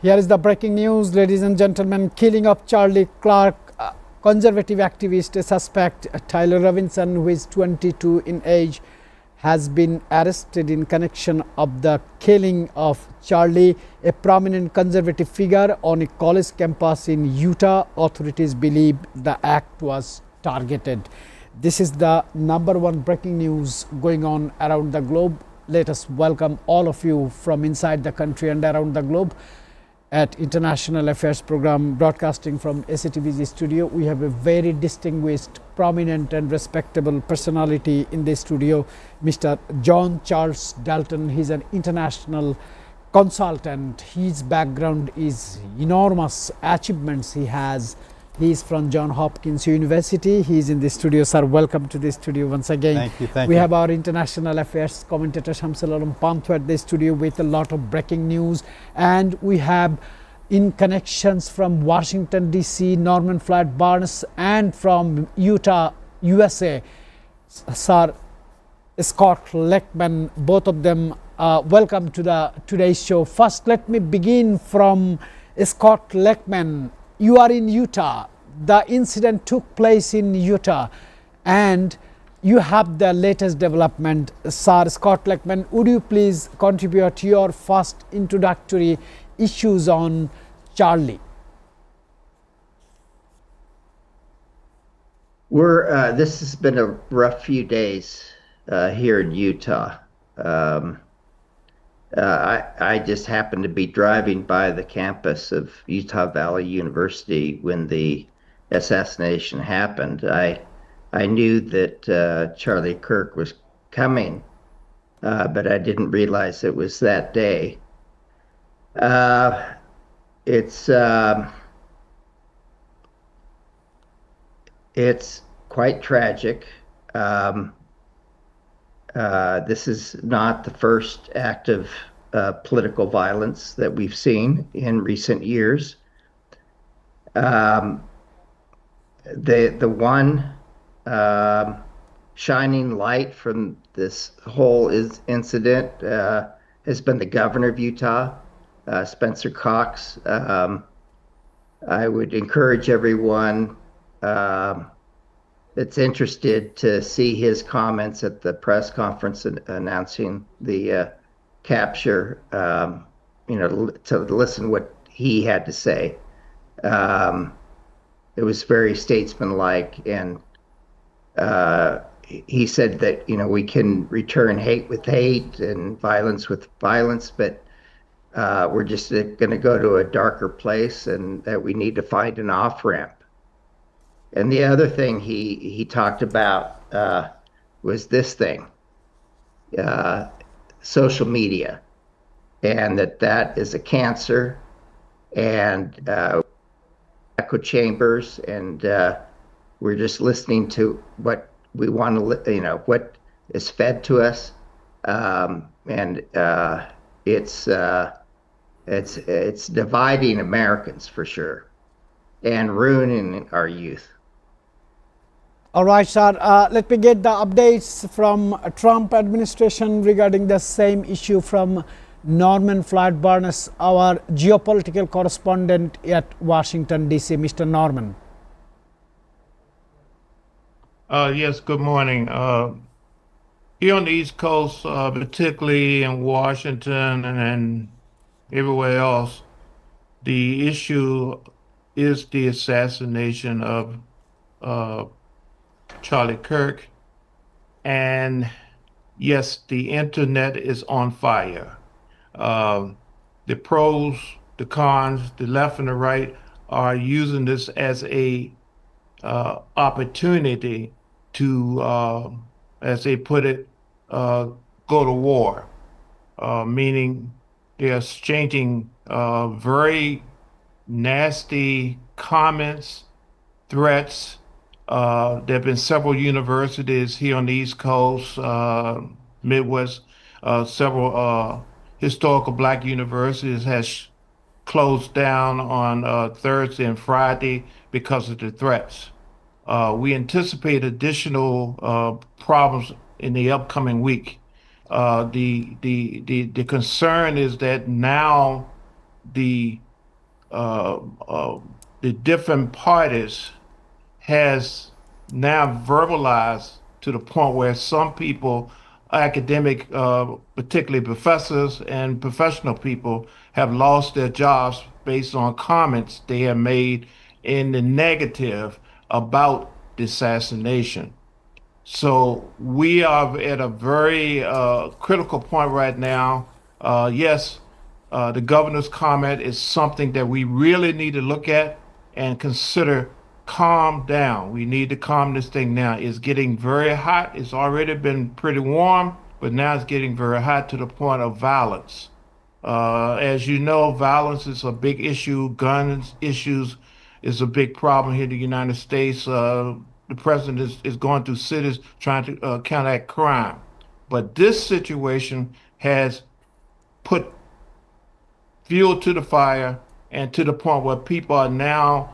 Here is the breaking news, ladies and gentlemen. Killing of Charlie Clark, conservative activist, suspect Tyler Robinson, who is 22 in age, has been arrested in connection of the killing of Charlie, a prominent conservative figure on a college campus in Utah. Authorities believe the act was targeted. This is the #1 breaking news going on around the globe. Let us welcome all of you from inside the country and around the globe at International Affairs Program, broadcasting from SATV's studio. We have a very distinguished, prominent and respectable personality in the studio, Mr. John Charles Dalton. He's an international consultant. His background is enormous achievements he has. He is from Johns Hopkins University. He is in the studio. Sir, welcome to the studio once again. Thank you. Thank we you. have our international affairs commentator Shamsul Alam Panthu at the studio with a lot of breaking news. And we have in connections from Washington DC, Norman Flat Barnes, and from Utah, USA, Sir Scott Leckman, both of them. Welcome to today's show. First, let me begin from Scott Leckman. You are in Utah. The incident took place in Utah, and you have the latest development. Sir Scott Leckman, would you please contribute your first introductory issues on Charlie? This has been a rough few days here in Utah. I just happened to be driving by the campus of Utah Valley University when the assassination happened. I knew that Charlie Kirk was coming, but I didn't realize it was that day. It's quite tragic. This is not the first act of political violence that we've seen in recent years. The one shining light from this whole incident has been the governor of Utah, Spencer Cox. I would encourage everyone that's interested to see his comments at the press conference announcing the capture, to listen what he had to say. It was very statesmanlike, and he said that, we can return hate with hate and violence with violence, but we're just going to go to a darker place, and that we need to find an off-ramp. And the other thing he talked about was this thing, social media, and that is a cancer, and echo chambers, and we're just listening to what we want to, what is fed to us, and it's dividing Americans for sure, and ruining our youth. All right, sir. Let me get the updates from Trump administration regarding the same issue from Norman Flat Barnes, our geopolitical correspondent at Washington, D.C. Mr. Norman. Yes, good morning. Here on the East Coast, particularly in Washington and everywhere else, the issue is the assassination of Charlie Kirk. And yes, the internet is on fire. The pros, the cons, the left and the right are using this as a opportunity to, as they put it, go to war, meaning they're exchanging very nasty comments, threats. There have been several universities here on the East Coast, Midwest, several historical Black universities has closed down on Thursday and Friday because of the threats. We anticipate additional problems in the upcoming week. The concern is that now the uh, the different parties has now verbalized to the point where some people, academic, particularly professors and professional people, have lost their jobs based on comments they have made in the negative about the assassination. So we are at a very critical point right now. Yes, the governor's comment is something that we really need to look at and consider. Calm down. We need to calm this thing down. It's getting very hot. It's already been pretty warm, but now it's getting very hot to the point of violence. As you know, violence is a big issue. Guns issues is a big problem here in the United States. The president is going through cities trying to counteract crime. But this situation has put fuel to the fire and to the point where people are now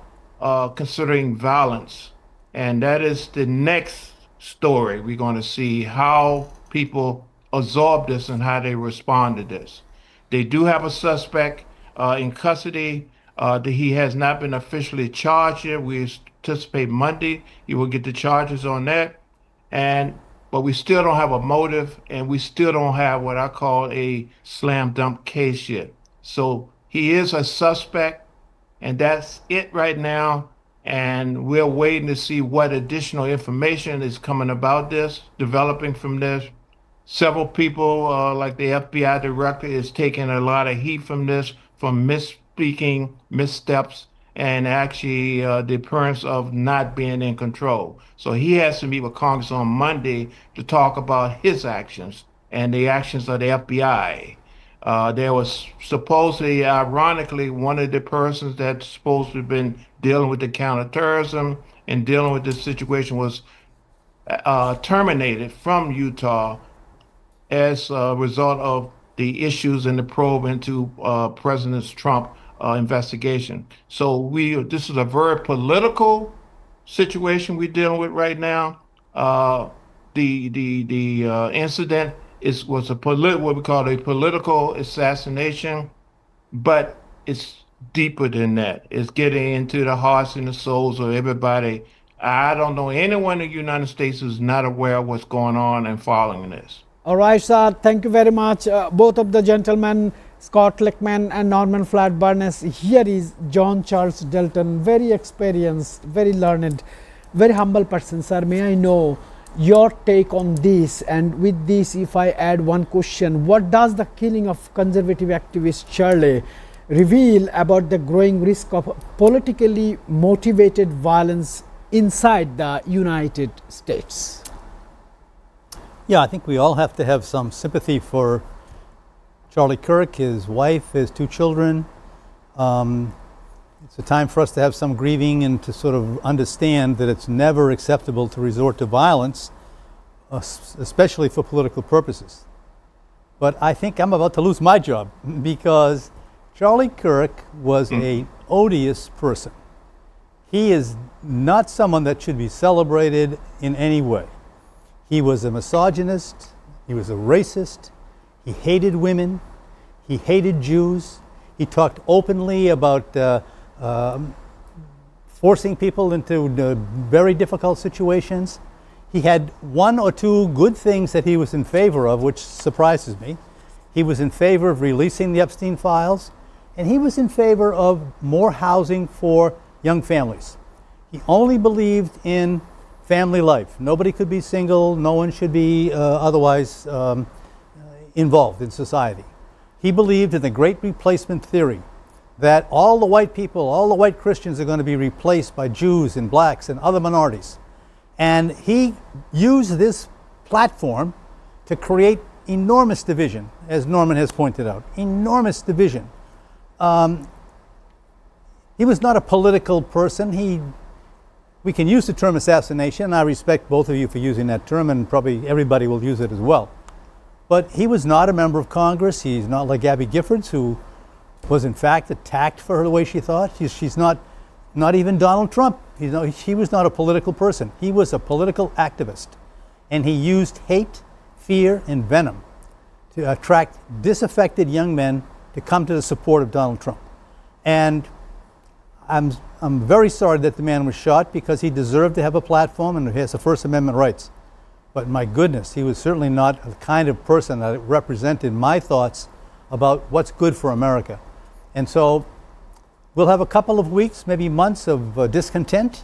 considering violence. And that is the next story. We're going to see how people absorb this and how they respond to this. They do have a suspect in custody. He has not been officially charged yet. We anticipate Monday he will get the charges on that. But we still don't have a motive, and we still don't have what I call a slam dunk case yet. So he is a suspect, and that's it right now. And we're waiting to see what additional information is coming about this, developing from this. Several people, like the FBI director, is taking a lot of heat from this, from misspeaking, missteps, and actually the appearance of not being in control. So he has to meet with Congress on Monday to talk about his actions and the actions of the FBI. There was supposedly, ironically, one of the persons that's supposed to have been dealing with the counterterrorism and dealing with this situation was terminated from Utah as a result of the issues in the probe into President Trump investigation. So this is a very political situation we're dealing with right now. The incident was what we call a political assassination, but it's deeper than that. It's getting into the hearts and the souls of everybody. I don't know anyone in the United States who's not aware of what's going on and following this. All right, sir. Thank you very much. Both of the gentlemen, Scott Lickman and Norman Flatburn. Here is John Charles Dalton, very experienced, very learned, very humble person. Sir, may I know your take on this? And with this, if I add one question, what does the killing of conservative activist Charlie reveal about the growing risk of politically motivated violence inside the United States? Yeah, I think we all have to have some sympathy for Charlie Kirk, his wife, his two children. It's a time for us to have some grieving and to sort of understand that it's never acceptable to resort to violence, especially for political purposes. But I think I'm about to lose my job because Charlie Kirk was an odious person. He is not someone that should be celebrated in any way. He was a misogynist, he was a racist, he hated women, he hated Jews, he talked openly about forcing people into very difficult situations. He had one or two good things that he was in favor of, which surprises me. He was in favor of releasing the Epstein files, and he was in favor of more housing for young families. He only believed in family life. Nobody could be single, no one should be otherwise involved in society. He believed in the great replacement theory, that all the white people, all the white Christians are going to be replaced by Jews and blacks and other minorities. And he used this platform to create enormous division, as Norman has pointed out, enormous division. He was not a political person. We can use the term assassination, and I respect both of you for using that term, and probably everybody will use it as well. But he was not a member of Congress. He's not like Gabby Giffords, who was in fact attacked for the way she thought. She's not even Donald Trump. He was not a political person. He was a political activist. And he used hate, fear, and venom to attract disaffected young men to come to the support of Donald Trump. And I'm very sorry that the man was shot because he deserved to have a platform and he has the First Amendment rights. But my goodness, he was certainly not the kind of person that represented my thoughts about what's good for America. And so we'll have a couple of weeks, maybe months of discontent.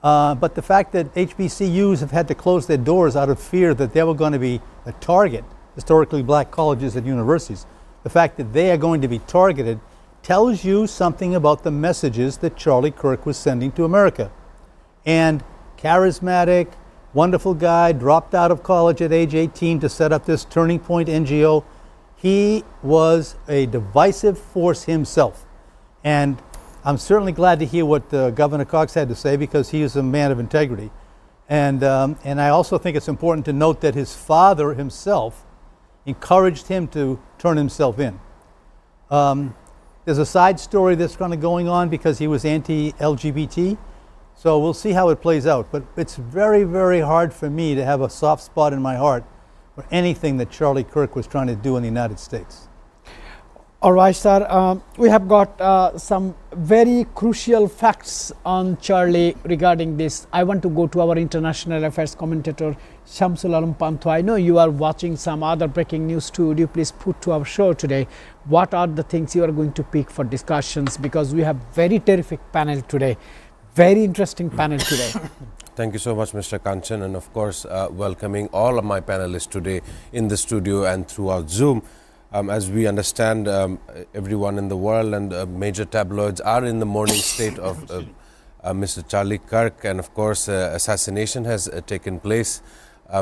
But the fact that HBCUs have had to close their doors out of fear that they were going to be a target, historically black colleges and universities, the fact that they are going to be targeted tells you something about the messages that Charlie Kirk was sending to America. And charismatic, wonderful guy, dropped out of college at age 18 to set up this Turning Point NGO. He was a divisive force himself. And I'm certainly glad to hear what Governor Cox had to say because he is a man of integrity. And I also think it's important to note that his father himself encouraged him to turn himself in. There's a side story that's kind of going on because he was anti-LGBT. So we'll see how it plays out. But it's very, very hard for me to have a soft spot in my heart for anything that Charlie Kirk was trying to do in the United States. All right, sir. We have got some very crucial facts on Charlie regarding this. I want to go to our international affairs commentator, Shamsul Alam Panto. I know you are watching some other breaking news too. Would you please put to our show today? What are the things you are going to pick for discussions? Because we have very terrific panel today. Very interesting panel today. Thank you so much, Mr. Kanchan, and of course, welcoming all of my panelists today in the studio and throughout Zoom. As we understand, everyone in the world and major tabloids are in the mourning state of Mr. Charlie Kirk, and of course, assassination has taken place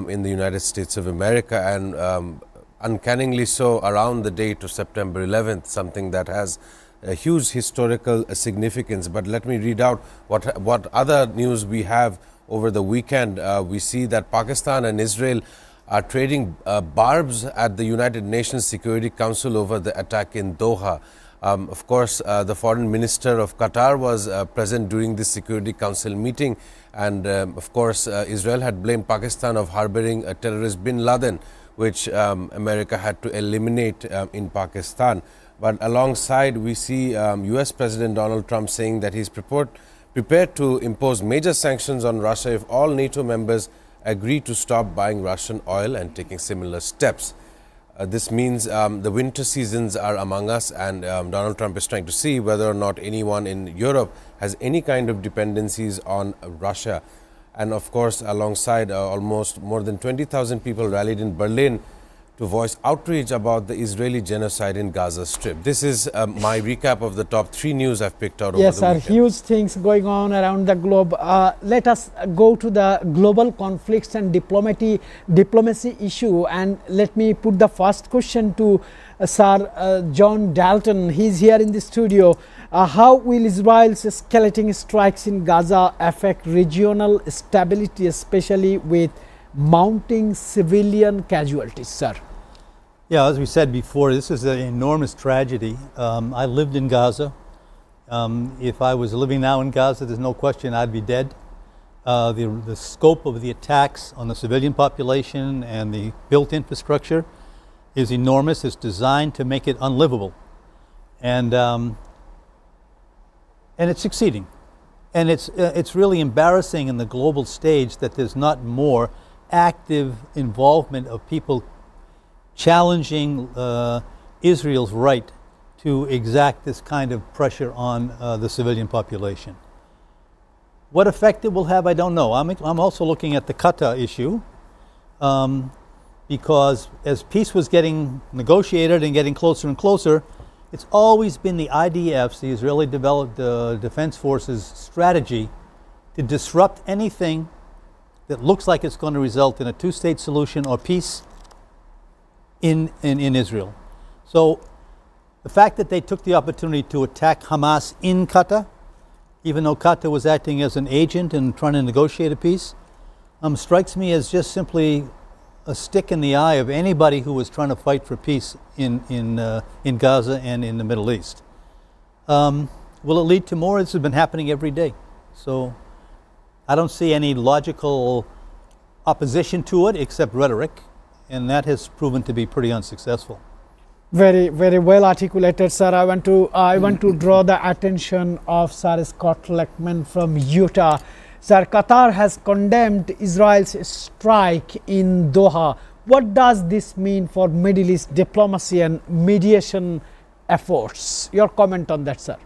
in the United States of America, and uncannily so around the date of September 11th, something that has a huge historical significance. But let me read out what other news we have over the weekend. We see that Pakistan and Israel are trading barbs at the United Nations Security Council over the attack in Doha. Of course, the foreign minister of Qatar was present during this Security Council meeting, and of course, Israel had blamed Pakistan of harboring a terrorist bin Laden, which America had to eliminate in Pakistan. But alongside, we see US President Donald Trump saying that he's prepared to impose major sanctions on Russia if all NATO members agree to stop buying Russian oil and taking similar steps. This means the winter seasons are among us, and Donald Trump is trying to see whether or not anyone in Europe has any kind of dependencies on Russia. And of course, alongside, almost more than 20,000 people rallied in Berlin to voice outrage about the Israeli genocide in Gaza Strip. This is my recap of the top 3 news I've picked out over the weekend. Yes, sir, huge things going on around the globe. Let us go to the global conflicts and diplomacy issue, and let me put the first question to Sir John Dalton. He's here in the studio. How will Israel's escalating strikes in Gaza affect regional stability, especially with mounting civilian casualties, sir? Yeah, as we said before, this is an enormous tragedy. I lived in Gaza. If I was living now in Gaza, there's no question I'd be dead. The scope of the attacks on the civilian population and the built infrastructure is enormous. It's designed to make it unlivable. And it's succeeding. And it's really embarrassing in the global stage that there's not more active involvement of people challenging Israel's right to exact this kind of pressure on the civilian population. What effect it will have, I don't know. I'm also looking at the Qatar issue because as peace was getting negotiated and getting closer and closer, it's always been the IDF's, the Israeli Defense Forces strategy to disrupt anything that looks like it's going to result in a two-state solution or peace in Israel. So the fact that they took the opportunity to attack Hamas in Qatar, even though Qatar was acting as an agent and trying to negotiate a peace, strikes me as just simply a stick in the eye of anybody who was trying to fight for peace in Gaza and in the Middle East. Will it lead to more? This has been happening every day. So I don't see any logical opposition to it except rhetoric, and that has proven to be pretty unsuccessful. Very, very well articulated, sir. I want to draw the attention of Sir Scott Leckman from Utah. Sir, Qatar has condemned Israel's strike in Doha. What does this mean for Middle East diplomacy and mediation efforts? Your comment on that, sir.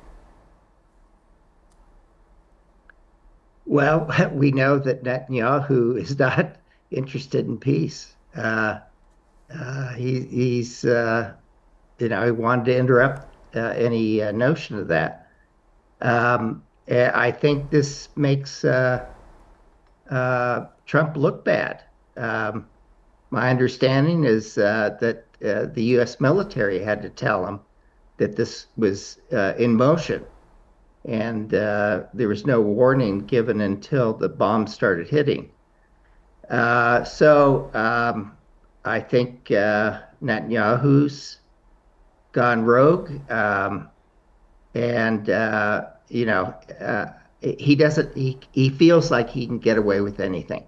Well, we know that Netanyahu is not interested in peace. He's he wanted to interrupt any notion of that. I think this makes Trump look bad. My understanding is that the U.S. military had to tell him that this was in motion, and there was no warning given until the bombs started hitting. So I think Netanyahu's gone rogue, and he doesn't. He feels like he can get away with anything.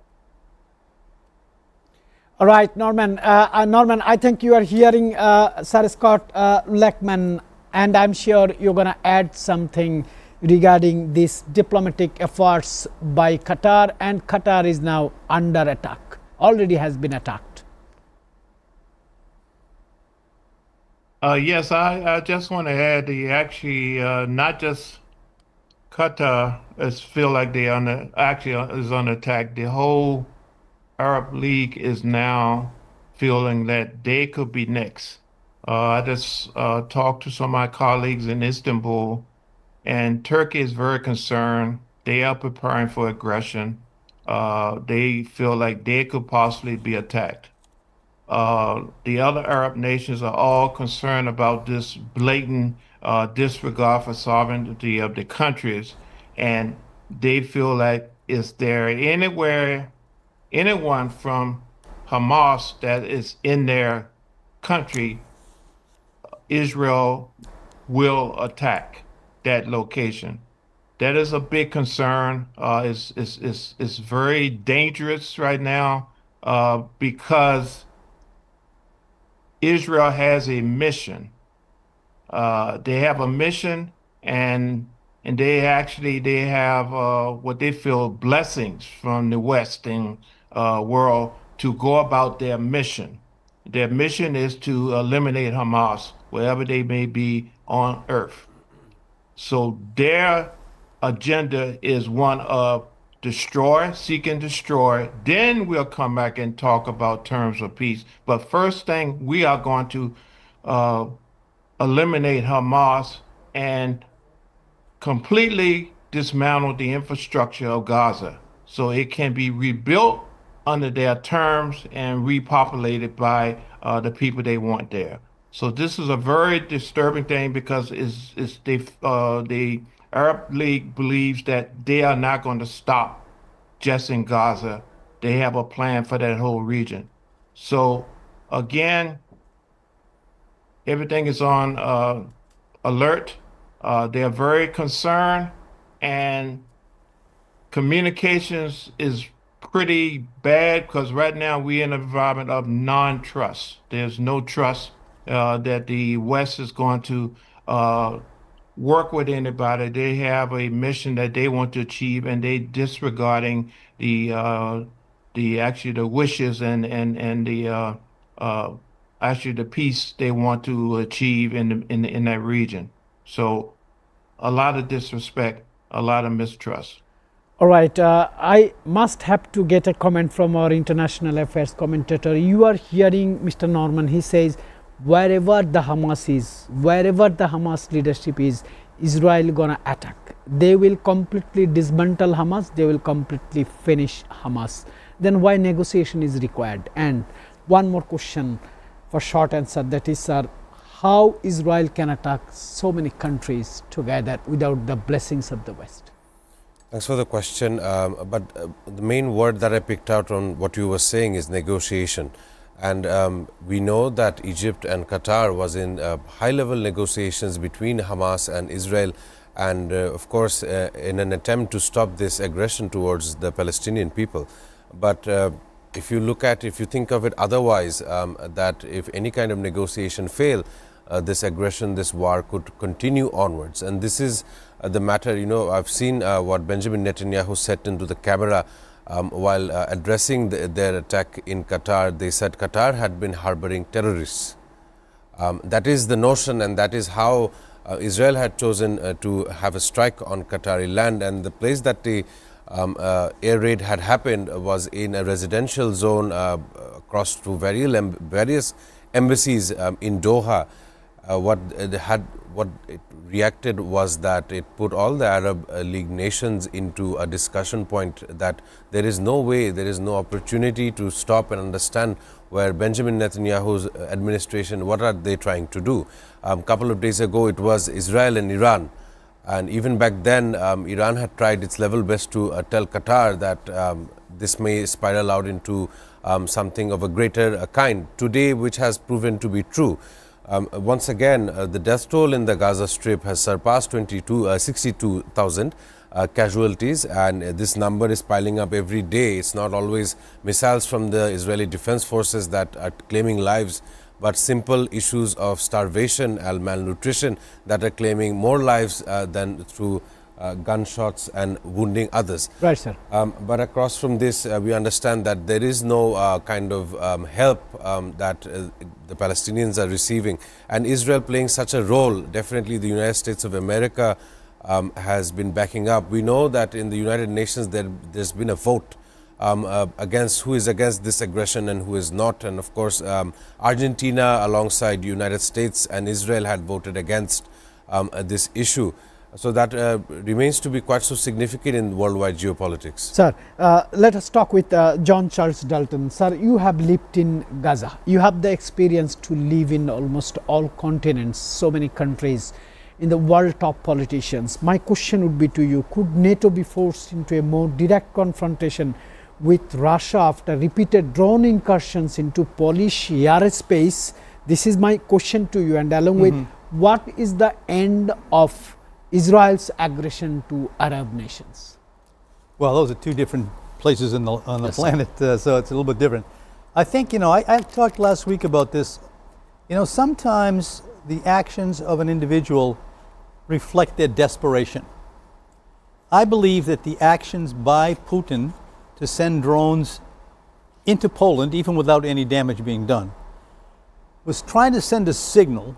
All right, Norman. Norman, I think you are hearing Sir Scott Leckman, and I'm sure you're going to add something regarding these diplomatic efforts by Qatar, and Qatar is now under attack, already has been attacked. Yes, I just want to add actually not just Qatar feel like they is under attack. The whole Arab League is now feeling that they could be next. I just talked to some of my colleagues in Istanbul, and Turkey is very concerned. They are preparing for aggression. They feel like they could possibly be attacked. The other Arab nations are all concerned about this blatant disregard for sovereignty of the countries, and they feel like is there anyone from Hamas that is in their country, Israel will attack that location. That is a big concern. It's very dangerous right now because Israel has a mission. They have a mission, and they have what they feel blessings from the Western world to go about their mission. Their mission is to eliminate Hamas wherever they may be on earth. So their agenda is one of seek and destroy. Then we'll come back and talk about terms of peace. But first thing, we are going to eliminate Hamas and completely dismantle the infrastructure of Gaza so it can be rebuilt under their terms and repopulated by the people they want there. So this is a very disturbing thing because the Arab League believes that they are not going to stop just in Gaza. They have a plan for that whole region. So again, everything is on alert. They're very concerned, and communications is pretty bad because right now we're in an environment of non-trust. There's no trust that the West is going to work with anybody. They have a mission that they want to achieve, and they disregarding the wishes and the actually the peace they want to achieve in that region. So a lot of disrespect, a lot of mistrust. All right, I must have to get a comment from our international affairs commentator. You are hearing Mr. Norman. He says wherever the Hamas is, wherever the Hamas leadership is, Israel gonna attack. They will completely dismantle Hamas. They will completely finish Hamas. Then why negotiation is required? And one more question for short answer, that is, sir, how Israel can attack so many countries together without the blessings of the West? Thanks for the question. But the main word that I picked out on what you were saying is negotiation. And we know that Egypt and Qatar was in high-level negotiations between Hamas and Israel, and of course in an attempt to stop this aggression towards the Palestinian people. But if you think of it otherwise, that if any kind of negotiation fail, this aggression, this war could continue onwards. And this is the matter. I've seen what Benjamin Netanyahu said into the camera while addressing their attack in Qatar. They said Qatar had been harboring terrorists. That is the notion, and that is how Israel had chosen to have a strike on Qatari land. And the place that the air raid had happened was in a residential zone across to various embassies in Doha. What it reacted was that it put all the Arab League nations into a discussion point that there is no way, there is no opportunity to stop and understand where Benjamin Netanyahu's administration, what are they trying to do. A couple of days ago it was Israel and Iran, and even back then Iran had tried its level best to tell Qatar that this may spiral out into something of a greater kind today, which has proven to be true. Once again, the death toll in the Gaza Strip has surpassed 62,000 casualties, and this number is piling up every day. It's not always missiles from the Israeli Defense Forces that are claiming lives, but simple issues of starvation and malnutrition that are claiming more lives than through gunshots and wounding others. Right, sir. But across from this, we understand that there is no kind of help that the Palestinians are receiving, and Israel playing such a role. Definitely the United States of America has been backing up. We know that in the United Nations there's been a vote against who is against this aggression and who is not, and of course Argentina alongside United States and Israel had voted against this issue. So that remains to be quite so significant in worldwide geopolitics. Sir, let us talk with John Charles Dalton. Sir, you have lived in Gaza. You have the experience to live in almost all continents, so many countries, in the world top politicians. My question would be to you, could NATO be forced into a more direct confrontation with Russia after repeated drone incursions into Polish airspace? This is my question to you, and along with, what is the end of Israel's aggression to Arab nations? Well, those are two different places on the planet, so it's a little bit different. I think, I talked last week about this. Sometimes the actions of an individual reflect their desperation. I believe that the actions by Putin to send drones into Poland, even without any damage being done, was trying to send a signal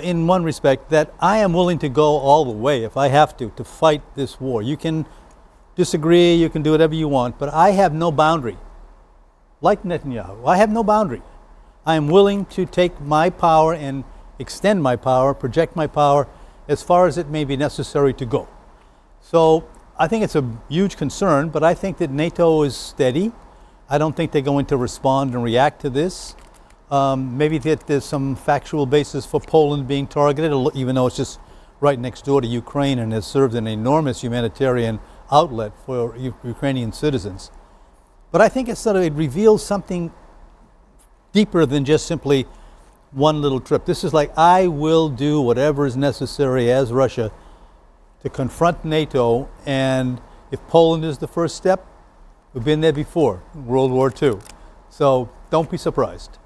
in one respect, that I am willing to go all the way if I have to fight this war. You can disagree, you can do whatever you want, but I have no boundary. Like Netanyahu, I have no boundary. I am willing to take my power and extend my power, project my power as far as it may be necessary to go. So I think it's a huge concern, but I think that NATO is steady. I don't think they're going to respond and react to this. Maybe that there's some factual basis for Poland being targeted, even though it's just right next door to Ukraine and has served an enormous humanitarian outlet for Ukrainian citizens. But I think it reveals something deeper than just simply one little trip. This is like, I will do whatever is necessary as Russia to confront NATO, and if Poland is the first step, we've been there before, World War II. So don't be surprised.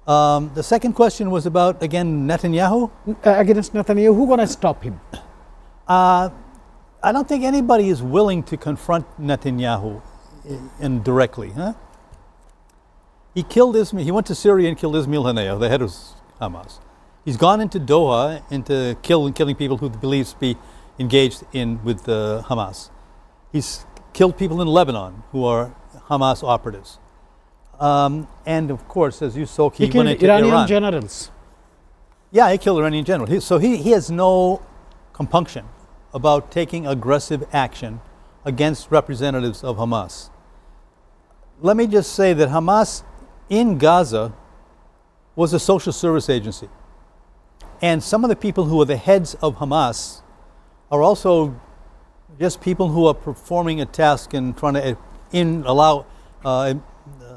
The second question was about, again, Netanyahu. Against Netanyahu, who's going to stop him? I don't think anybody is willing to confront Netanyahu indirectly. He killed Ismail. He went to Syria and killed Ismail Haniyeh, the head of Hamas. He's gone into Doha into killing people who he believes to be engaged with Hamas. He's killed people in Lebanon who are Hamas operatives. And of course, as you saw, he went into Iranian Iran. generals. Yeah, he killed Iranian general. So he has no compunction about taking aggressive action against representatives of Hamas. Let me just say that Hamas in Gaza was a social service agency. And some of the people who are the heads of Hamas are also just people who are performing a task and trying to allow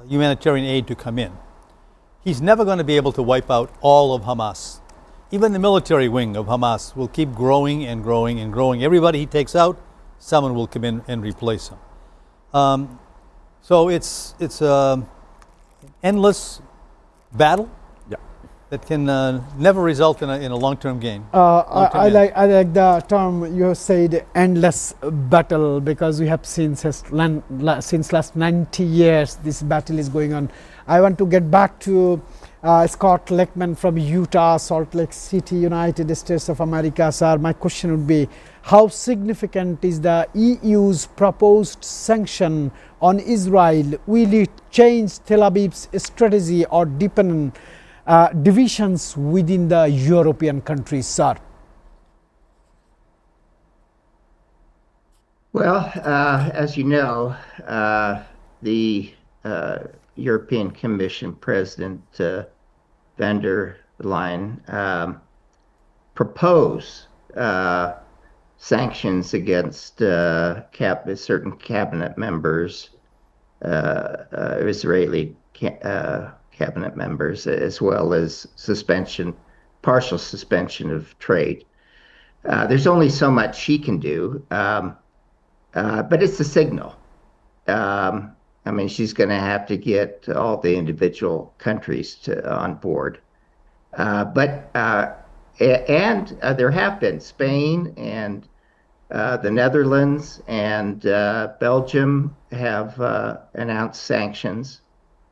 humanitarian aid to come in. He's never going to be able to wipe out all of Hamas. Even the military wing of Hamas will keep growing and growing and growing. Everybody he takes out, someone will come in and replace him. So it's a endless battle Yeah. that can never result in a long-term gain. I like the term you said, endless battle, because we have seen since last 90 years this battle is going on. I want to get back to Scott Leckman from Utah, Salt Lake City, United States of America. Sir, my question would be, how significant is the EU's proposed sanction on Israel? Will it change Tel Aviv's strategy or deepen divisions within the European countries, sir? Well, as you know, the European Commission President van der Leyen proposed sanctions against certain cabinet members, Israeli cabinet members, as well as partial suspension of trade. There's only so much she can do, but it's a signal. I mean, she's going to have to get all the individual countries on board. There have been Spain and the Netherlands and Belgium have announced sanctions.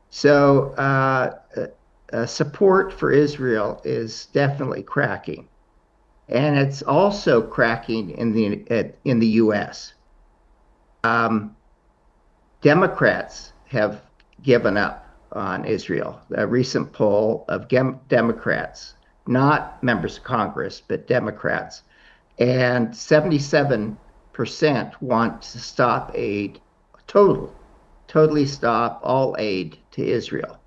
So support for Israel is definitely cracking, and it's also cracking in the U.S. Democrats have given up on Israel. A recent poll of Democrats, not members of Congress, but Democrats, and 77% want to stop aid, totally stop all aid to Israel.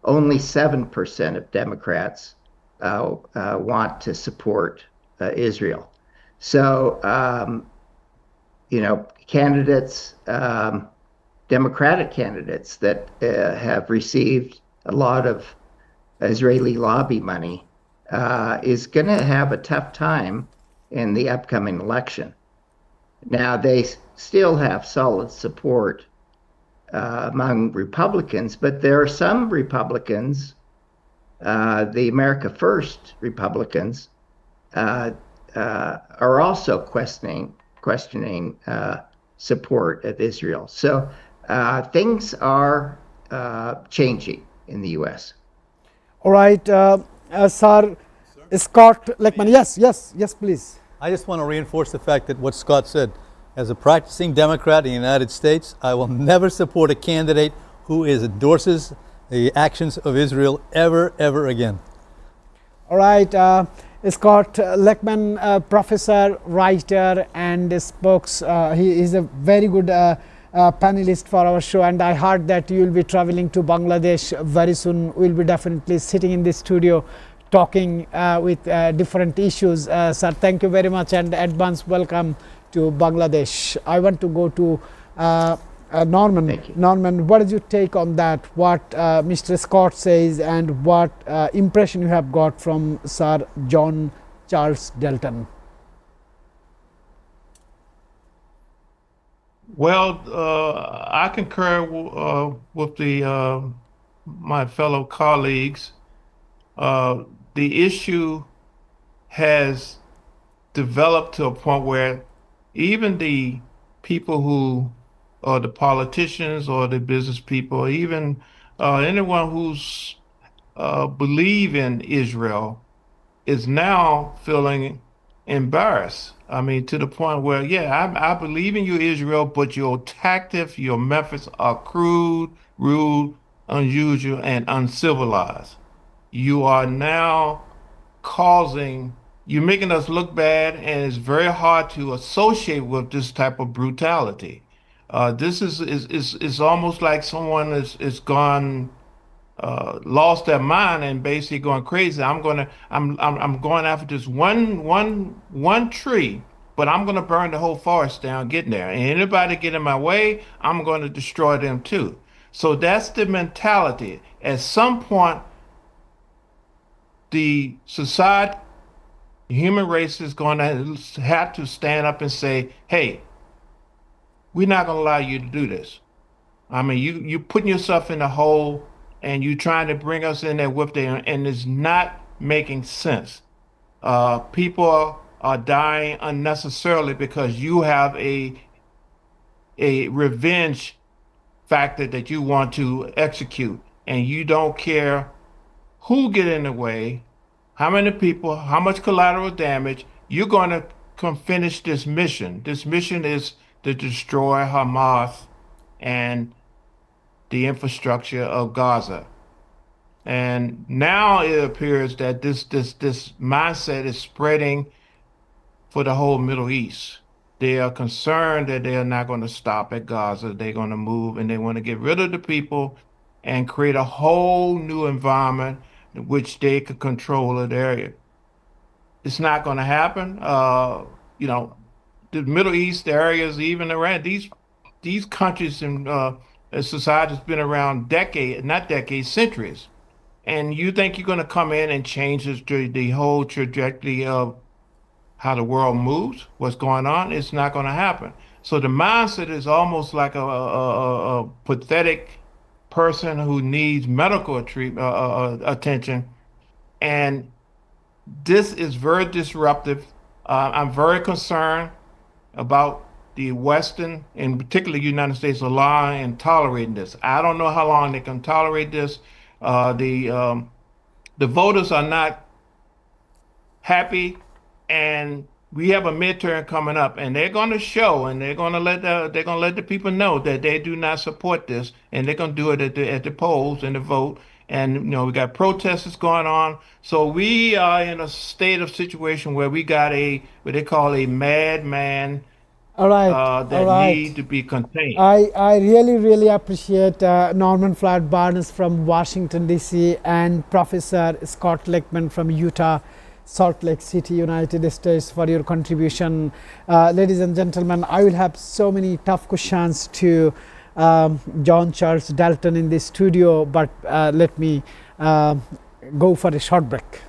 Only 7% of Democrats want to support Israel. So, candidates, Democratic candidates that have received a lot of Israeli lobby money is going to have a tough time in the upcoming election. Now, they still have solid support among Republicans, but there are some Republicans, the America First Republicans, are also questioning support of Israel. So things are changing in the U.S. All right, Sir Scott Leckman. Yes, please. I just want to reinforce the fact that what Scott said. As a practicing Democrat in the United States, I will never support a candidate who endorses the actions of Israel ever again. All right, Scott Leckman, professor, writer, and he is a very good panelist for our show, and I heard that you will be traveling to Bangladesh very soon. We'll be definitely sitting in the studio talking with different issues. Sir, thank you very much, and advance welcome to Bangladesh. I want to go to Norman. Thank you. Norman, what is your take on that? What Mr. Scott says, and what impression you have got from Sir John Charles Dalton? Well, I concur with my fellow colleagues. The issue has developed to a point where even the people who are the politicians or the business people, or even anyone who's believe in Israel is now feeling embarrassed. I mean, to the point where, yeah, I believe in you, Israel, but your tactics, your methods are crude, rude, unusual, and uncivilized. You are now you're making us look bad, and it's very hard to associate with this type of brutality. This is almost like someone is gone, lost their mind and basically going crazy. I'm going after this one tree, but I'm going to burn the whole forest down getting there. And anybody get in my way, I'm going to destroy them too. So that's the mentality. At some point, the society, the human race is going to have to stand up and say, hey, we're not going to allow you to do this. I mean, you putting yourself in a hole and you trying to bring us in there with them, and it's not making sense. People are dying unnecessarily because you have a revenge factor that you want to execute, and you don't care who get in the way, how many people, how much collateral damage. You're going to come finish this mission. This mission is to destroy Hamas and the infrastructure of Gaza. And now it appears that this mindset is spreading for the whole Middle East. They are concerned that they are not going to stop at Gaza. They're going to move and they want to get rid of the people and create a whole new environment in which they could control an area. It's not going to happen. You know, the Middle East areas, even Iran, these countries and society has been around decades, not decades, centuries. And you think you're going to come in and change the whole trajectory of how the world moves, what's going on? It's not going to happen. So the mindset is almost like a pathetic person who needs medical attention. And this is very disruptive. I'm very concerned about the Western, and particularly United States, allowing and tolerating this. I don't know how long they can tolerate this. The voters are not happy, and we have a midterm coming up, and they're going to show, and they're going to let the people know that they do not support this, and they're going to do it at the polls and the vote. And you know, we got protests going on, so we are in a state of situation where we got what they call a madman All right, that all right. need to be contained. I really appreciate Norman Flatt Barnes from Washington, D.C. and Professor Scott Lakeman from Utah, Salt Lake City, United States, for your contribution. Ladies and gentlemen, I will have so many tough questions to John Charles Dalton in the studio, but let me go for a short break.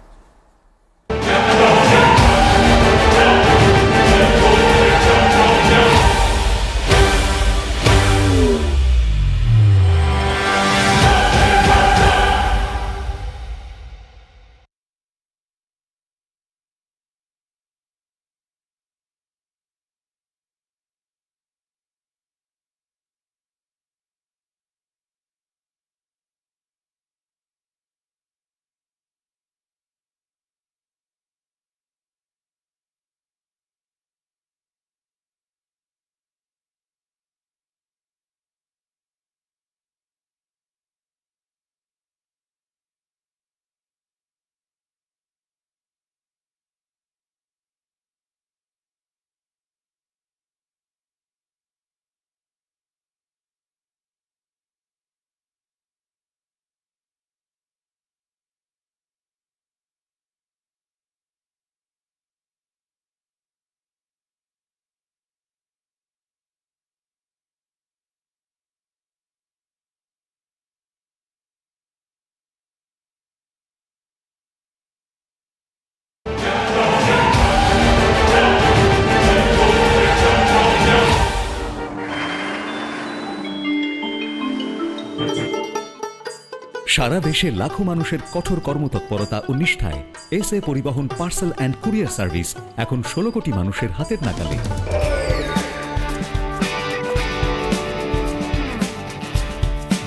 সারা দেশে লাখো মানুষের কঠোর কর্মতৎপরতা ও নিষ্ঠায় SA পরিবহন parcel and courier service এখন 16 কোটি মানুষের হাতের নাগালে।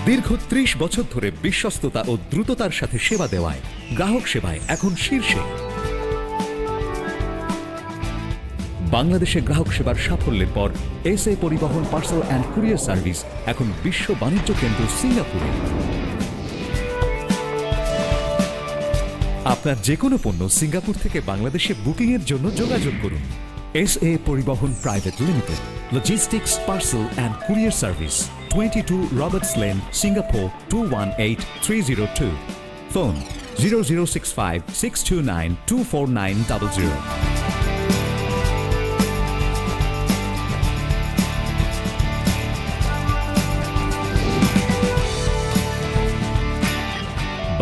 দীর্ঘ 30 বছর ধরে বিশ্বস্ততা ও দ্রুততার সাথে সেবা দেওয়ায় গ্রাহক সেবায় এখন শীর্ষে। বাংলাদেশে গ্রাহক সেবার সাফল্যের পর এসএ পরিবহন পার্সেল অ্যান্ড কুরিয়ার সার্ভিস এখন বিশ্ব বাণিজ্য কেন্দ্র সিঙ্গাপুরে। আপনার যে কোনো পণ্য সিঙ্গাপুর থেকে বাংলাদেশে বুকিং এর জন্য যোগাযোগ করুন। এসএ পরিবহন private limited, logistics parcel and courier service, 22 Roberts lane, Singapore 218302। Phone 0065 629 24900।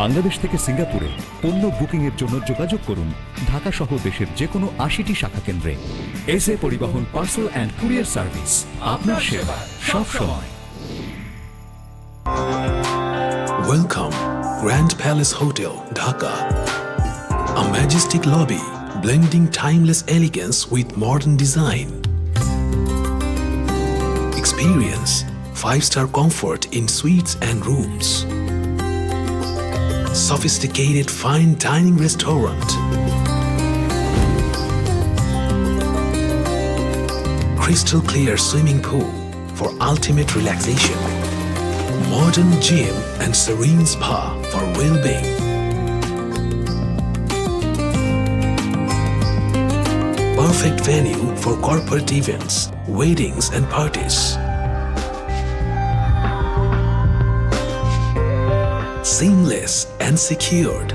Bangladesh থেকে সিঙ্গাপুরে পণ্য বুকিং এর জন্য যোগাযোগ করুন ঢাকা সহ দেশের যে কোনো 80টি শাখা কেন্দ্রে। এসএ পরিবহন পার্সেল অ্যান্ড কুরিয়ার সার্ভিস, আপনার সেবা সব সময়। Welcome, Grand Palace Hotel, Dhaka. A majestic lobby blending timeless elegance with modern design. Experience 5-star comfort in suites and rooms. Sophisticated fine dining restaurant. Crystal clear swimming pool for ultimate relaxation. Modern gym and serene spa for well-being. Perfect venue for corporate events, weddings and parties. Seamless and secured.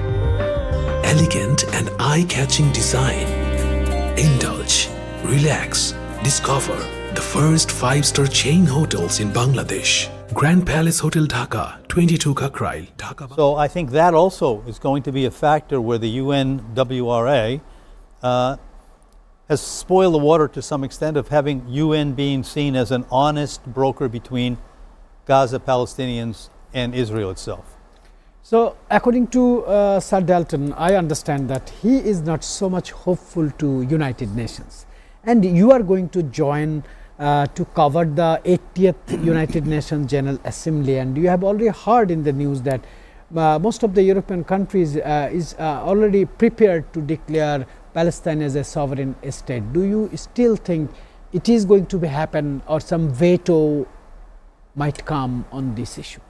Elegant and eye-catching design. Indulge, relax, discover the first 5-star chain hotels in Bangladesh. Grand Palace Hotel Dhaka, 22 Kakrail, Dhaka. So I think that also is going to be a factor where the UNWRA has spoiled the water to some extent of having UN being seen as an honest broker between Gaza Palestinians and Israel itself. So according to Sir Dalton, I understand that he is not so much hopeful to United Nations, and you are going to join to cover the 80th United Nations General Assembly, and you have already heard in the news that most of the European countries is already prepared to declare Palestine as a sovereign state. Do you still think it is going to happen, or some veto might come on this issue?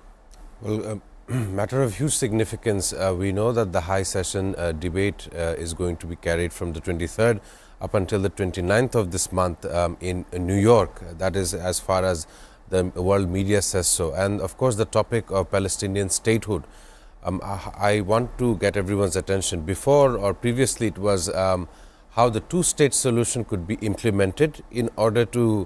Well, matter of huge significance. We know that the high session debate is going to be carried from the 23rd up until the 29th of this month in New York. That is as far as the world media says so. And of course the topic of Palestinian statehood. I want to get everyone's attention. Before or previously it was how the two-state solution could be implemented in order to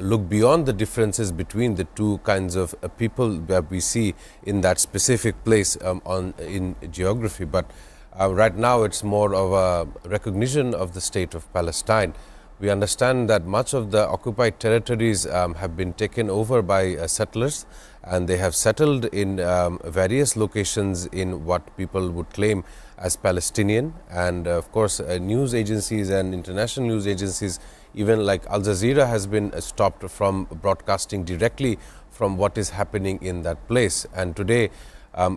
look beyond the differences between the two kinds of people that we see in that specific place in geography. But right now it's more of a recognition of the state of Palestine. We understand that much of the occupied territories have been taken over by settlers, and they have settled in various locations in what people would claim as Palestinian. And of course news agencies and international news agencies, even like Al Jazeera, has been stopped from broadcasting directly from what is happening in that place. And today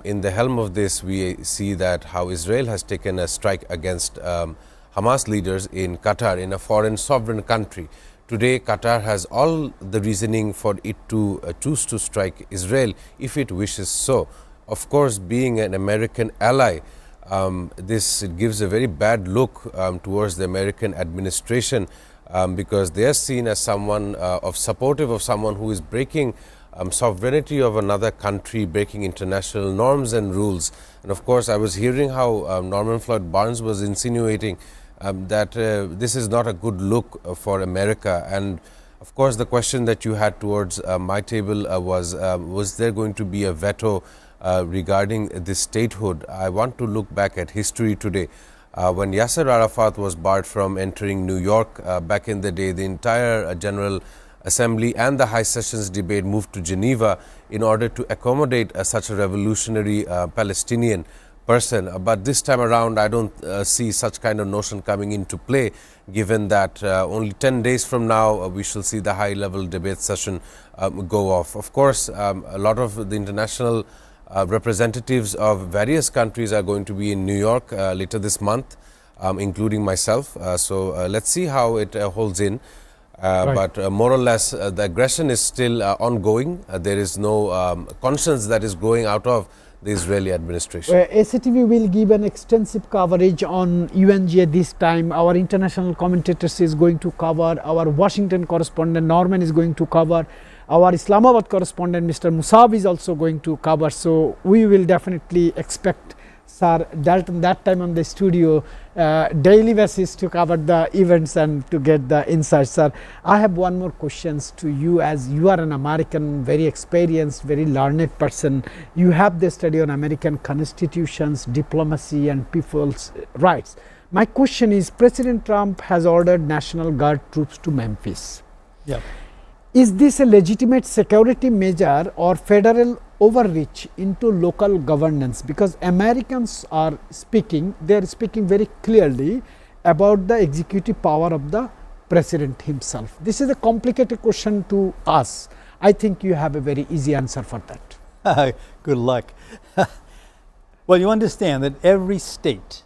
in the helm of this, we see that how Israel has taken a strike against Hamas leaders in Qatar, in a foreign sovereign country. Today Qatar has all the reasoning for it to choose to strike Israel if it wishes so. Of course, being an American ally, this gives a very bad look towards the American administration, because they are seen as someone supportive of someone who is breaking sovereignty of another country, breaking international norms and rules. And of course I was hearing how Norman Floyd Barnes was insinuating that this is not a good look for America. And of course the question that you had towards my table was there going to be a veto regarding this statehood? I want to look back at history today. When Yasser Arafat was barred from entering New York back in the day, the entire General Assembly and the High Sessions debate moved to Geneva in order to accommodate such a revolutionary Palestinian person. But this time around I don't see such kind of notion coming into play, given that only 10 days from now we shall see the high level debate session go off. Of course a lot of the international representatives of various countries are going to be in New York later this month, including myself. So let's see how it holds in. Right. But more or less the aggression is still ongoing. There is no conscience that is growing out of the Israeli administration. Satv will give an extensive coverage on UNGA this time. Our international commentators is going to cover, our Washington correspondent Norman is going to cover, our Islamabad correspondent Mr. Musab is also going to cover. So we will definitely expect Sir Dalton that time on the studio daily basis to cover the events and to get the insights. Sir, I have one more questions to you, as you are an American, very experienced, very learned person. You have the study on American constitutions, diplomacy and people's rights. My question is, President Trump has ordered National Guard troops to Memphis. Yeah. Is this a legitimate security measure or federal overreach into local governance, because Americans are speaking, they are speaking very clearly about the executive power of the president himself. This is a complicated question to us. I think you have a very easy answer for that. Good luck. Well, you understand that every state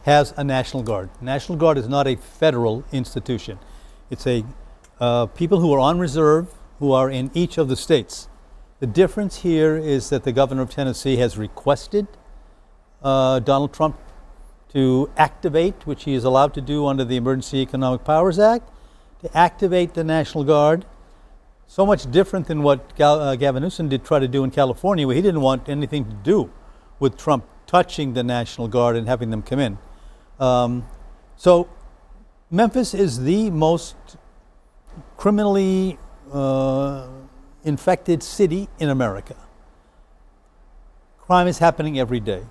has a National Guard. National Guard is not a federal institution. It's a people who are on reserve who are in each of the states. The difference here is that the governor of Tennessee has requested Donald Trump to activate, which he is allowed to do under the Emergency Economic Powers Act, to activate the National Guard. So much different than what Gavin Newsom did try to do in California, where he didn't want anything to do with Trump touching the National Guard and having them come in. So Memphis is the most criminally infected city in America. Crime is happening every day.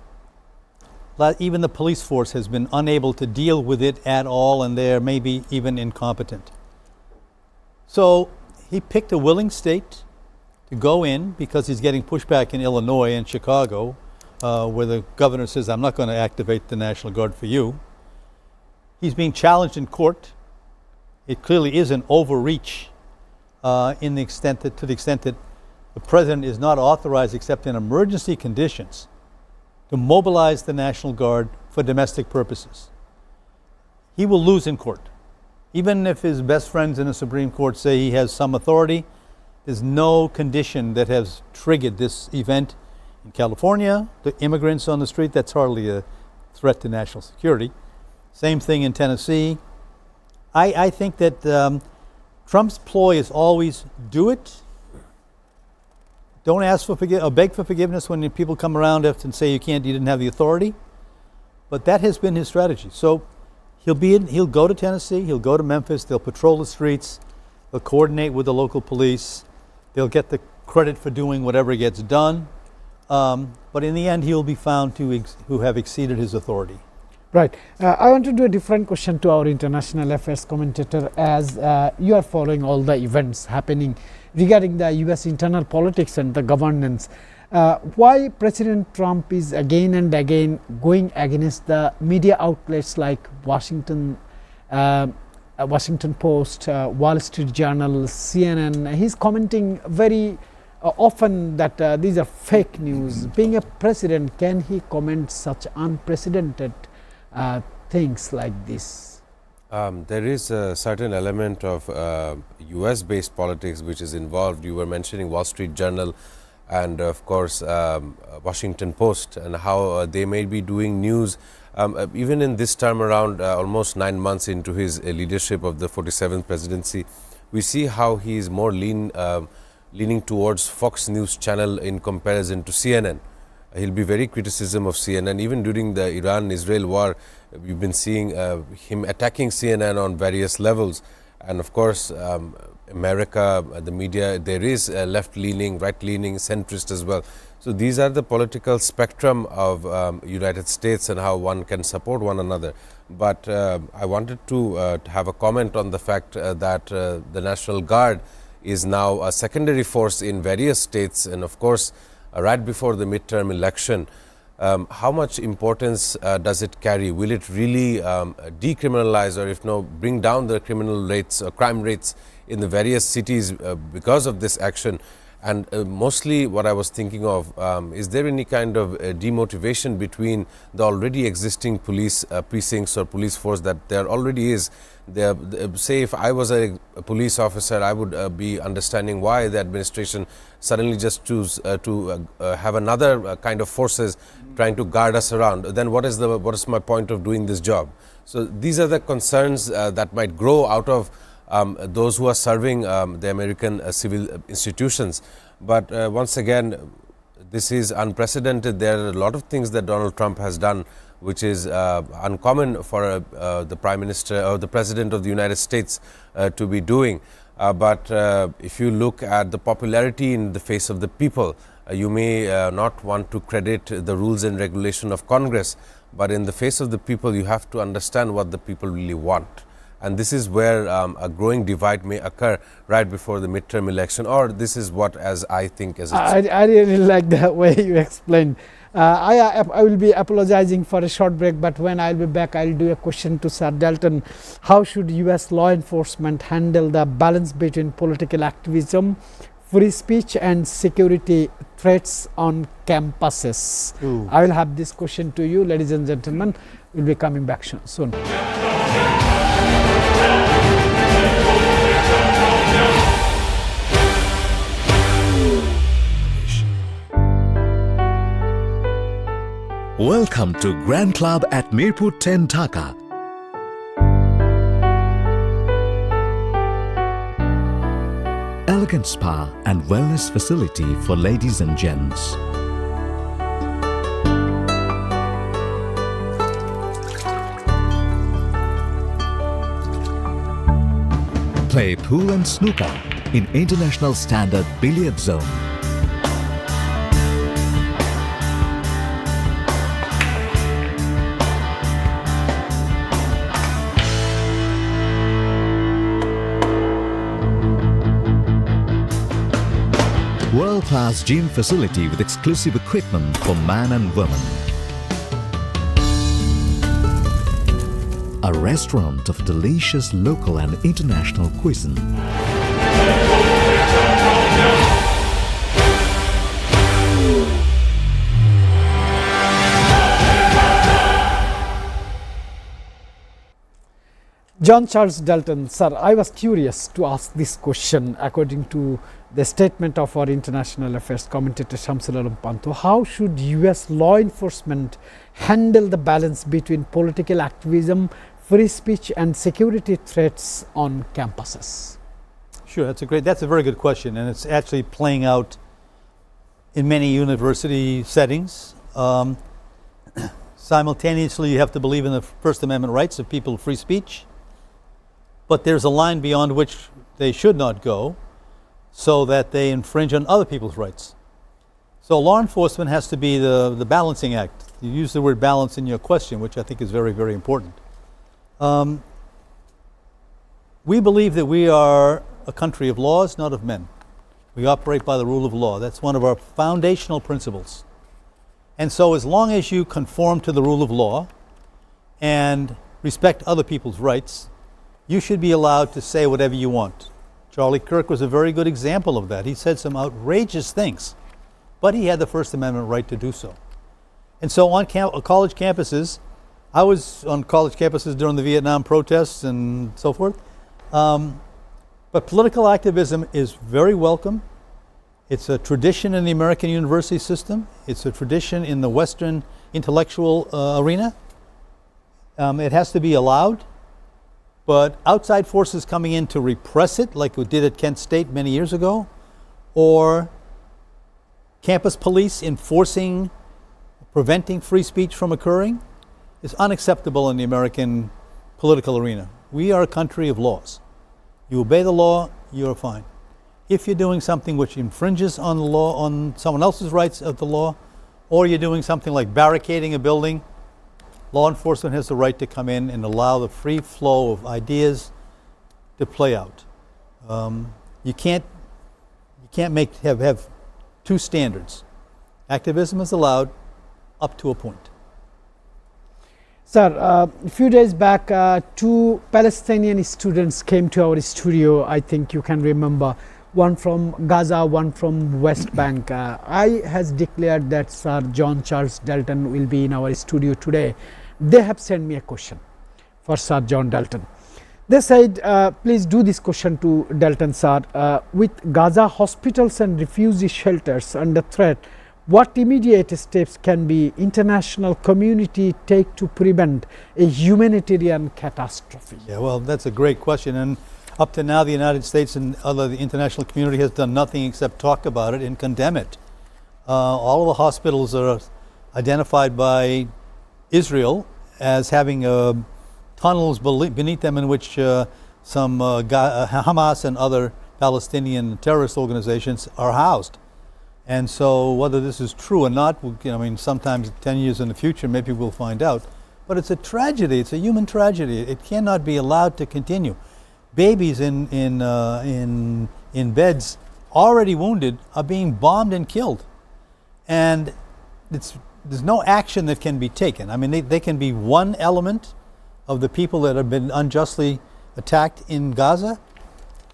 Even the police force has been unable to deal with it at all, and they're maybe even incompetent. So he picked a willing state to go in because he's getting pushback in Illinois and Chicago, where the governor says, I'm not going to activate the National Guard for you. He's being challenged in court. It clearly is an overreach to the extent that the president is not authorized except in emergency conditions to mobilize the National Guard for domestic purposes. He will lose in court. Even if his best friends in the Supreme Court say he has some authority, there's no condition that has triggered this event. In California, the immigrants on the street, that's hardly a threat to national security. Same thing in Tennessee. I think that Trump's ploy is always do it. Don't ask for beg for forgiveness when people come around and say you didn't have the authority. But that has been his strategy. So he'll go to Tennessee, he'll go to Memphis, they'll patrol the streets, they'll coordinate with the local police, they'll get the credit for doing whatever gets done. But in the end, he'll be found to have exceeded his authority. Right. I want to do a different question to our international affairs commentator, as you are following all the events happening regarding the US internal politics and the governance. Why President Trump is again and again going against the media outlets like Washington Post, Wall Street Journal, CNN. He's commenting very often that these are fake news. Being a president, can he comment such unprecedented things like this? There is a certain element of US based politics which is involved. You were mentioning Wall Street Journal and of course Washington Post, and how they may be doing news even in this term around, almost 9 months into his leadership of the 47th presidency. We see how he is more leaning towards Fox News channel in comparison to CNN. He'll be very criticism of CNN. Even during the Iran-Israel war, we've been seeing him attacking CNN on various levels. And of course, America, the media, there is left-leaning, right-leaning, centrist as well. So these are the political spectrum of United States and how one can support one another. But I wanted to have a comment on the fact that the National Guard is now a secondary force in various states, and of course, right before the midterm election. How much importance does it carry? Will it really decriminalize, or if no, bring down the criminal rates or crime rates in the various cities because of this action? And mostly what I was thinking of, is there any kind of demotivation between the already existing police precincts or police force that there already is? Say if I was a police officer, I would be understanding why the administration suddenly just choose to have another kind of forces trying to guard us around. Then what is my point of doing this job? So these are the concerns that might grow out of those who are serving the American civil institutions. But once again, this is unprecedented. There are a lot of things that Donald Trump has done which is uncommon for the Prime Minister or the President of the United States to be doing. But if you look at the popularity in the face of the people, you may not want to credit the rules and regulation of Congress, but in the face of the people, you have to understand what the people really want. and this is where a growing divide may occur right before the midterm election, or this is what as I think as I really like the way you explained. I will be apologizing for a short break, but when I'll be back, I'll do a question to Sir Dalton. How should US law enforcement handle the balance between political activism, free speech and security threats on campuses? Ooh. I will have this question to you, ladies and gentlemen. We'll be coming back soon. Welcome to Grand Club at Mirpur 10 Dhaka. Elegant spa and wellness facility for ladies and gents. Play pool and snooker in international standard billiard zone. World-class gym facility with exclusive equipment for man and woman. A restaurant of delicious local and international cuisine. John Charles Dalton, sir, I was curious to ask this question according to the statement of our international affairs commentator Shamsul Alam Panto. How should US law enforcement handle the balance between political activism, free speech and security threats on campuses? Sure, that's a very good question, and it's actually playing out in many university settings. Simultaneously, you have to believe in the First Amendment rights of people of free speech, but there's a line beyond which they should not go, so that they infringe on other people's rights. So law enforcement has to be the balancing act. You use the word balance in your question, which I think is very, very important. We believe that we are a country of laws, not of men. We operate by the rule of law. That's one of our foundational principles. And so as long as you conform to the rule of law and respect other people's rights, you should be allowed to say whatever you want. Charlie Kirk was a very good example of that. He said some outrageous things, but he had the First Amendment right to do so. And so on college campuses, I was on college campuses during the Vietnam protests and so forth, but political activism is very welcome. It's a tradition in the American university system. It's a tradition in the Western intellectual arena. It has to be allowed. But outside forces coming in to repress it, like we did at Kent State many years ago, or campus police enforcing, preventing free speech from occurring, is unacceptable in the American political arena. We are a country of laws. You obey the law, you're fine. If you're doing something which infringes on the law, on someone else's rights of the law, or you're doing something like barricading a building, law enforcement has the right to come in and allow the free flow of ideas to play out. You can't have two standards. Activism is allowed up to a point. Sir, a few days back, two Palestinian students came to our studio. I think you can remember, one from Gaza, one from West Bank. I has declared that Sir John Charles Dalton will be in our studio today. They have sent me a question for Sir John Dalton. They said, please do this question to Dalton, sir. With Gaza hospitals and refugee shelters under threat, what immediate steps can the international community take to prevent a humanitarian catastrophe? Yeah, well, that's a great question. And up to now, the United States and the international community has done nothing except talk about it and condemn it. All of the hospitals are identified by Israel as having tunnels beneath them in which some Hamas and other Palestinian terrorist organizations are housed. And so whether this is true or not, I mean, sometimes 10 years in the future, maybe we'll find out. But it's a tragedy. It's a human tragedy. It cannot be allowed to continue. Babies in beds, already wounded, are being bombed and killed, and there's no action that can be taken. I mean, they can be one element of the people that have been unjustly attacked in Gaza,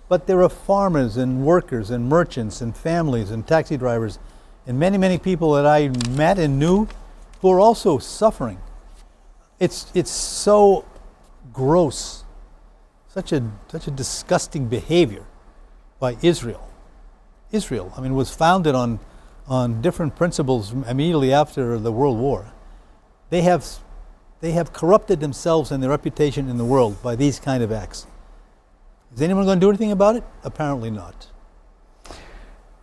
but there are farmers and workers and merchants and families and taxi drivers and many, many people that I met and knew who are also suffering. It's so gross, such a disgusting behavior by Israel. Israel, I mean, was founded on different principles immediately after the World War. They have corrupted themselves and their reputation in the world by these kind of acts. Is anyone going to do anything about it? Apparently not.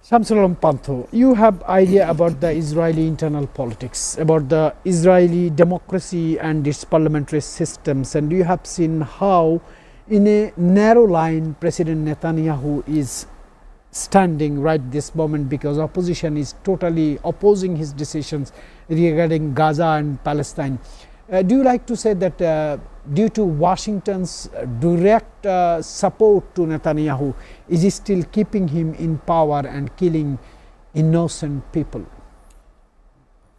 Shamsul Pantho, you have idea about the Israeli internal politics, about the Israeli democracy and its parliamentary systems, and you have seen how in a narrow line President Netanyahu is standing right this moment, because opposition is totally opposing his decisions regarding Gaza and Palestine. Do you like to say that due to Washington's direct support to Netanyahu, is he still keeping him in power and killing innocent people?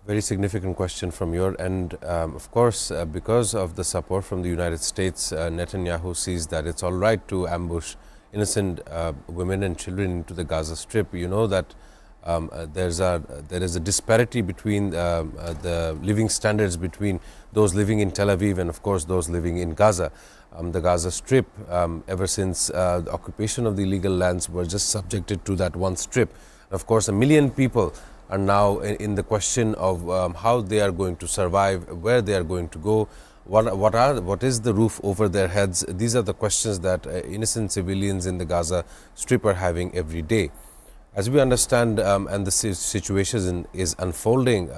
Very significant question from your end. Of course, because of the support from the United States, Netanyahu sees that it's all right to ambush innocent women and children into the Gaza Strip. You know that there is a disparity between the living standards between those living in Tel Aviv and of course those living in Gaza. The Gaza Strip, ever since the occupation of the illegal lands, were just subjected to that one strip. Of course, 1 million people are now in the question of how they are going to survive, where they are going to go, what is the roof over their heads. These are the questions that innocent civilians in the Gaza Strip are having every day. As we understand, and the situation is unfolding,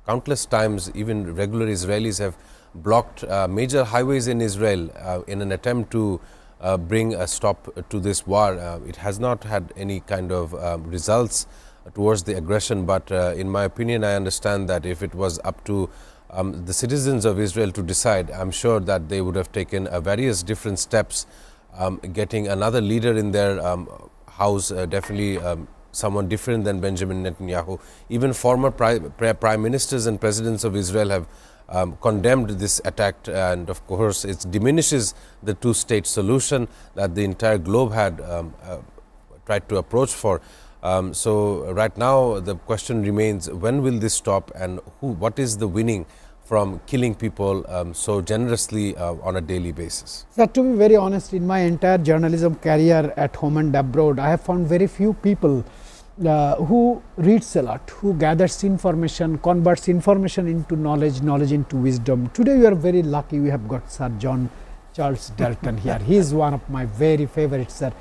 countless times even regular Israelis have blocked major highways in Israel in an attempt to bring a stop to this war. It has not had any kind of results towards the aggression, but in my opinion, I understand that if it was up to the citizens of Israel to decide, I'm sure that they would have taken various different steps, getting another leader in their house, definitely someone different than Benjamin Netanyahu. Even former prime ministers and presidents of Israel have condemned this attack, and of course it diminishes the two-state solution that the entire globe had tried to approach for. So right now the question remains, when will this stop, and what is the winning from killing people so generously on a daily basis? Sir, to be very honest, in my entire journalism career at home and abroad, I have found very few people who reads a lot, who gathers information, converts information into knowledge, knowledge into wisdom. Today we are very lucky, we have got Sir John Charles Dalton here. He is one of my very favorites, sir.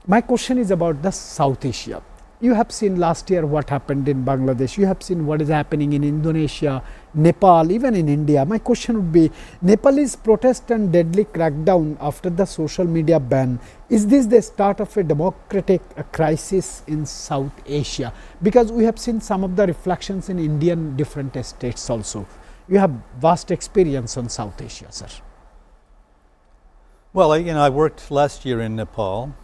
My question is about the South Asia. You have seen last year what happened in Bangladesh, you have seen what is happening in Indonesia, Nepal, even in India. My question would be, Nepalese protest and deadly crackdown after the social media ban, is this the start of a democratic crisis in South Asia? Because we have seen some of the reflections in Indian different states also. You have vast experience on South Asia, sir. Well, I worked last year in Nepal.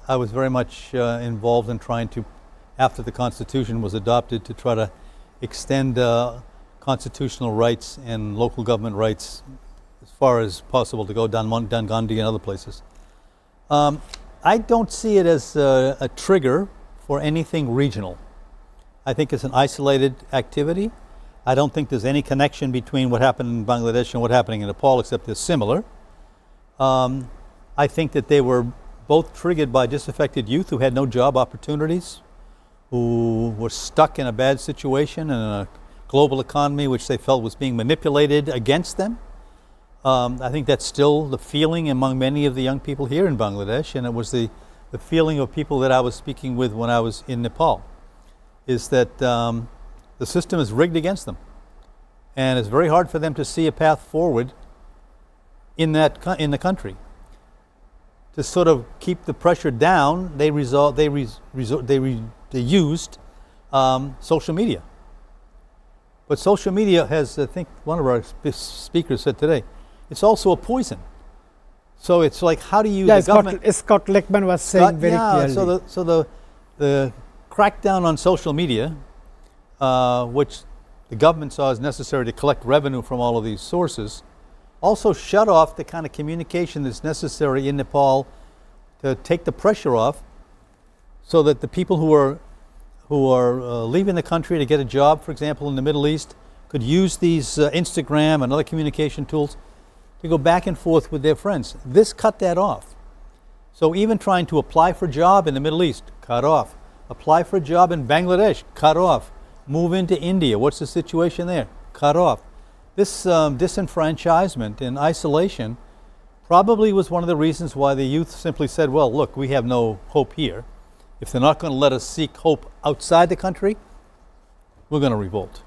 I was very much involved in trying to, after the Constitution was adopted, to try to extend constitutional rights and local government rights as far as possible to go down Dangandi and other places. I don't see it as a trigger for anything regional. I think it's an isolated activity. I don't think there's any connection between what happened in Bangladesh and what's happening in Nepal, except they're similar. I think that they were both triggered by disaffected youth who had no job opportunities, who were stuck in a bad situation in a global economy which they felt was being manipulated against them. I think that's still the feeling among many of the young people here in Bangladesh, and it was the feeling of people that I was speaking with when I was in Nepal, is that the system is rigged against them, and it's very hard for them to see a path forward in the country. To sort of keep the pressure down, they used social media. But social media has, I think one of our speakers said today, it's also a poison. So it's like, how do you, Yeah, the government... Scott Lichtman was saying very clearly. So the crackdown on social media, which the government saw as necessary to collect revenue from all of these sources, also shut off the kind of communication that's necessary in Nepal to take the pressure off, so that the people who are leaving the country to get a job, for example, in the Middle East, could use these Instagram and other communication tools to go back and forth with their friends. This cut that off. So even trying to apply for a job in the Middle East, cut off. Apply for a job in Bangladesh, cut off. Move into India, what's the situation there? Cut off. This disenfranchisement and isolation probably was one of the reasons why the youth simply said, well, look, we have no hope here. If they're not going to let us seek hope outside the country, we're going to revolt.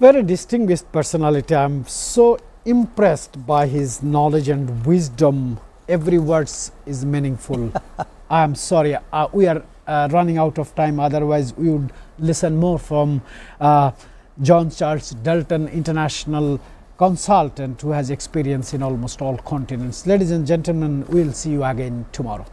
Very distinguished personality. I'm so impressed by his knowledge and wisdom. Every word is meaningful. I'm sorry, we are running out of time. Otherwise, we would listen more from John Charles Dalton, international consultant who has experience in almost all continents. Ladies and gentlemen, we'll see you again tomorrow.